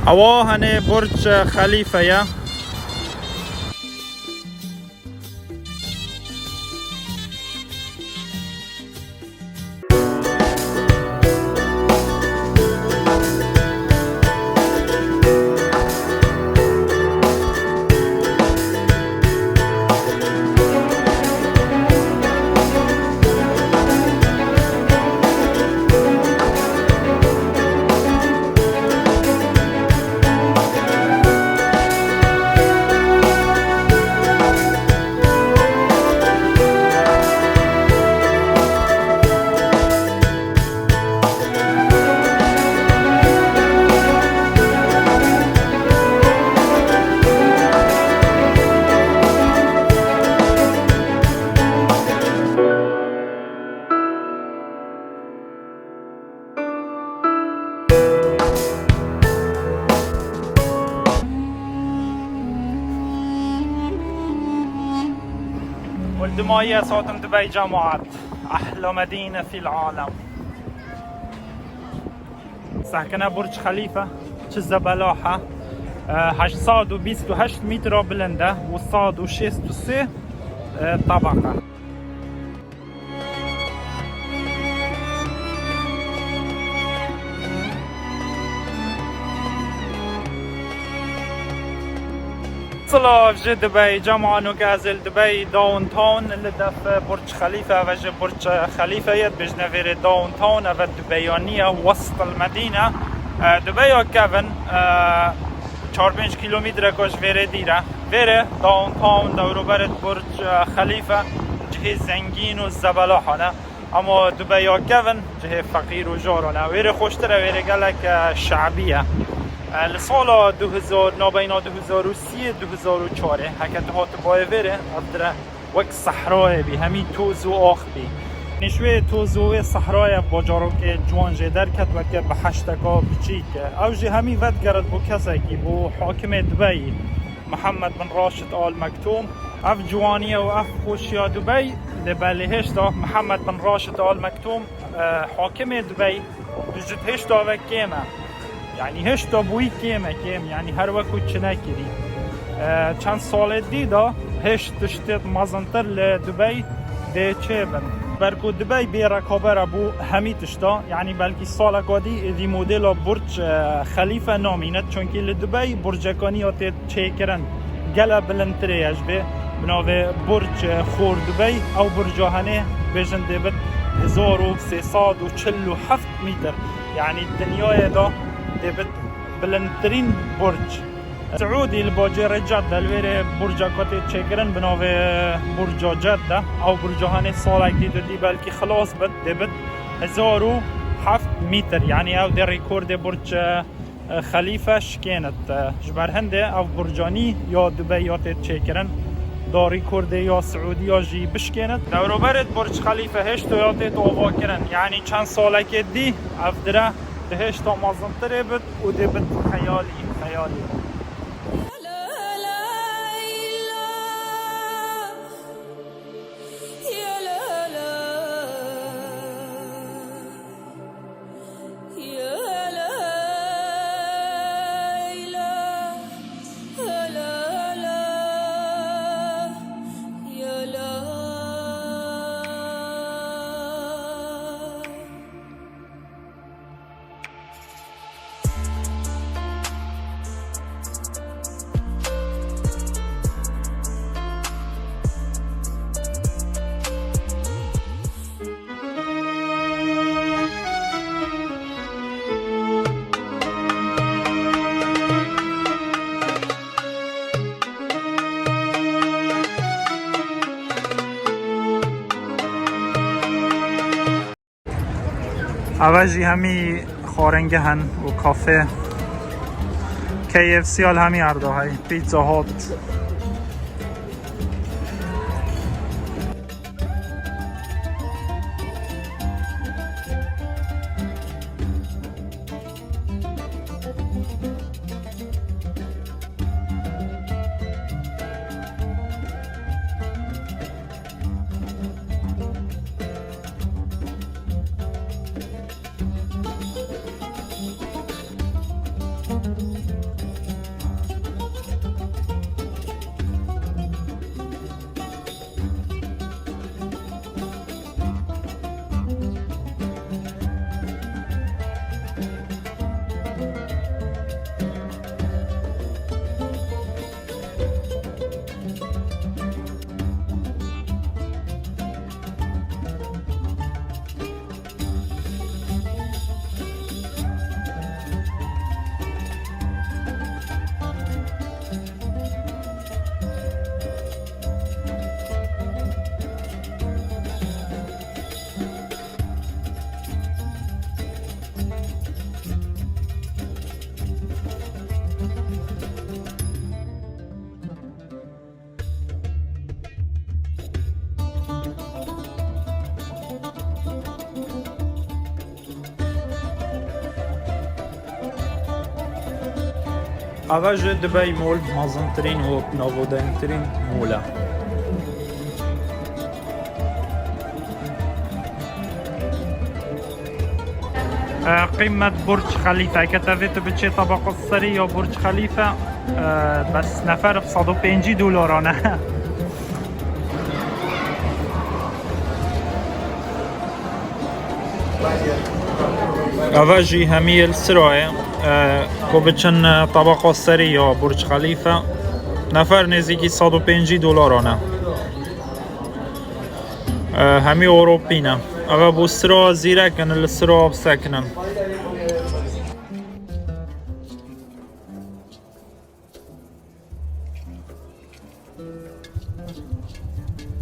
هوا هنه برج خلیفه یا والدماية صوتم دبي جامعات أحلى مدينة في العالم. ساكنة برج خليفة چه بلاحة 828 متر بلنده و 163 طبقة. صلا في دبي جامعة نوكازل دبي داون تاون اللي دف برج خليفة وجه برج خليفة يد بجنفير داون تاون أو دبيانية وسط المدينة. دبي كافن 4-5 كيلومتر كوش فيري ديرة فيري داون تاون دوروبرت برج خليفة جهة زنگين و زبلاحانه. اما دبي كافن جهة فقير و جارانه ويري خوشتره ويري قلق شعبية. لسال 2000 نابین 2003 2004 حکت هات بایوره ادره وقت صحرای بی همی توز و آخ بی نشوه توز و صحرای باجارو که جوان جدر کت و که به هشتکا بچیک او جه همی ود گرد بو کسکی بو حاکم دبی محمد بن راشد آل مکتوم اف جوانیه و اف خوشیا دبی لبله هشتا محمد بن راشد آل مکتوم حاکم دبی بجد هشتا و کیمه يعني هشتا بوی کم يعني هر وقت چنه کری چند سال دیدا هشت تشتید مازنتر لدبی ده چه بن برکو دبی بی رکابر بو همی تشتا يعني بلکی سال قادی دی مدل برج خلیفه نامینت چون که لدبی برجکانی آتید چه کرن گل بلندتره اجبه بناوه برج خور دبی او برجاهنه بجن دبت 1347 متر يعني الدنيا دا دبت بلندترین برج سعودی الباجر جده الویره برج کتی چکرن بناوه برج جده او برجهانه سالک دیدی بلکی خلاص بد دبت 1007 متر يعني او در ريكورد برج خليفه شكينت جبر هنده او برجاني یا دبي یا تشكرن دا ريكورد یا سعودي یا جي بشكينت دوروبرت برج خليفه هشت یا تاوا کرن يعني چند سالک دی افدره دهش تا مازنتره بد و دبت خیالی اوجی همی خارنگه هن و کافه KFC هل همی ارده های پیتزا هات اوج دبی مول مازنترین و نوودنترین موله. قيمة برج خليفة كتبت بتشي طبقة السرية برج خليفة بس نفر ب $150 نه. أواجي همي السراية كوبتشن طبقة السرية برج خليفة نفر نزيكي $150 نه. همي أوروبينا اما بوسترا زیره کن السرا بسکنن.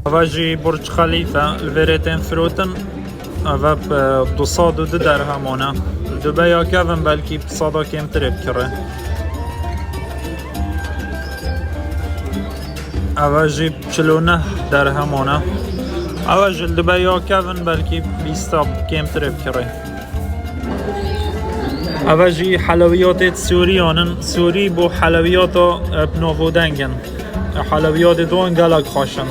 اواجی برج خلیفه الوریتن فروتن اوا ب 202 درهمانه دبی ها کفن بلکی بصدا کم ترب کره. اواجی 49 درهمانه اواج دبی ها کفن بلکی 20 کم ترب کره. اواجی حلویات سوریانن سوری بو حلویات بنوودنگن حلویات دوان گلک خاشن.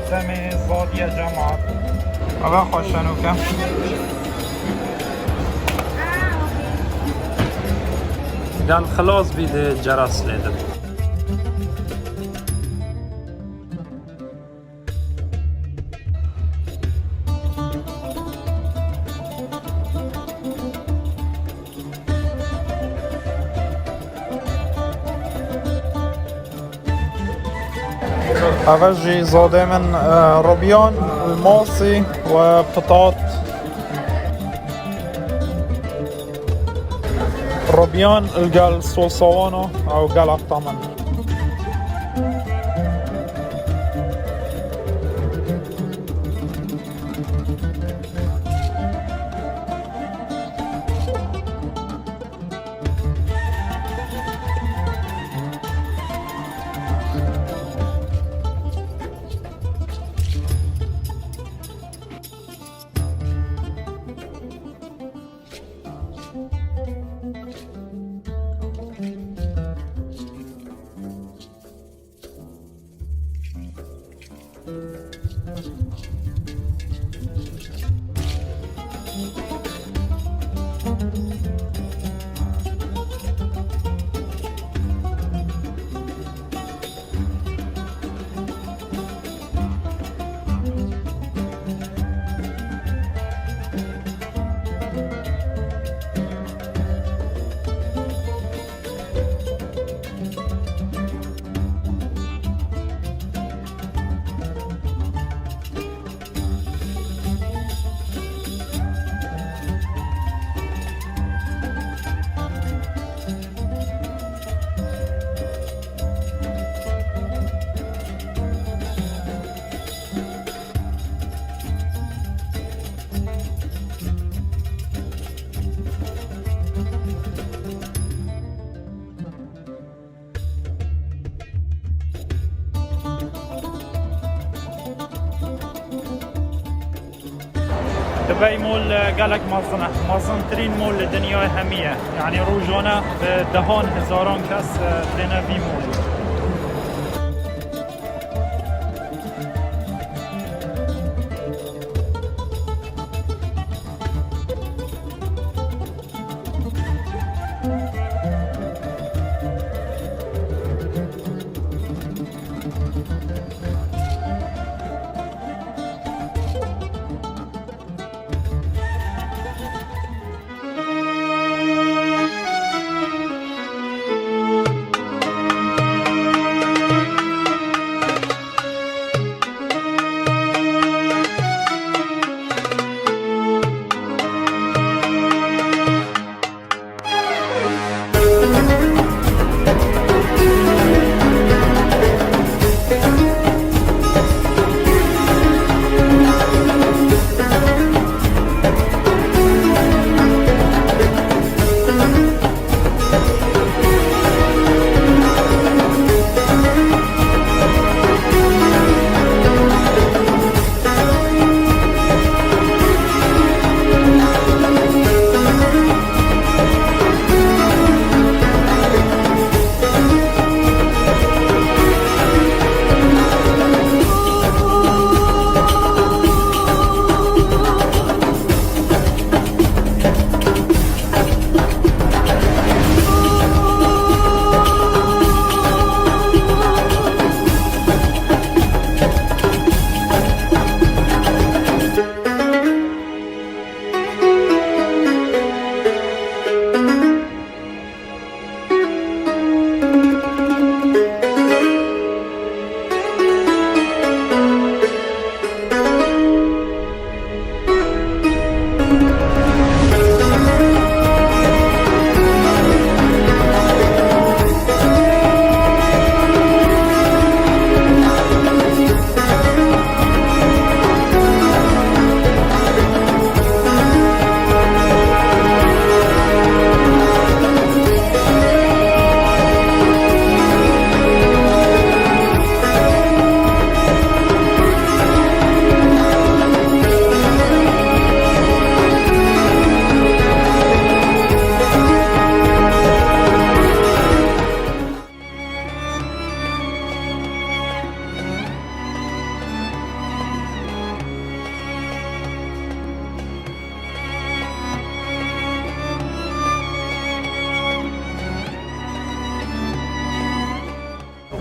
سمی زادی جماعت اول خوشنو کم دل خلاص بیده جرس لیده. أواجي زاده من روبيان الماصي وبطاط روبيان الجال صوصوانو أو جال أقطامن. دبي مول قالك مازنترين مول الدنيا همية يعني روجونا بدهان هزاران كاس لنا في مول.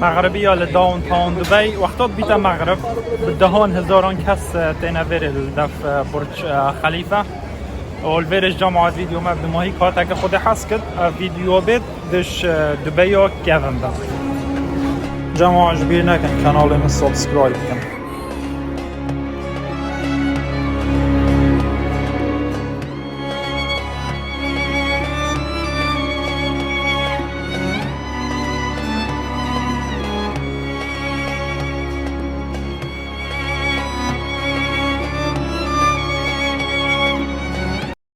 مغربية لداون تاون دبي. وقتات بيتا مغرب بده هون هزاران كس تنافر الدف برج خليفة والفيرش جماعة فيديو ما بدو ماهي كات اگه خود حسكت فيديو بيت دش دبي و كيفن دا جماعة جبير نكن كانالي من سبسكرايب كن.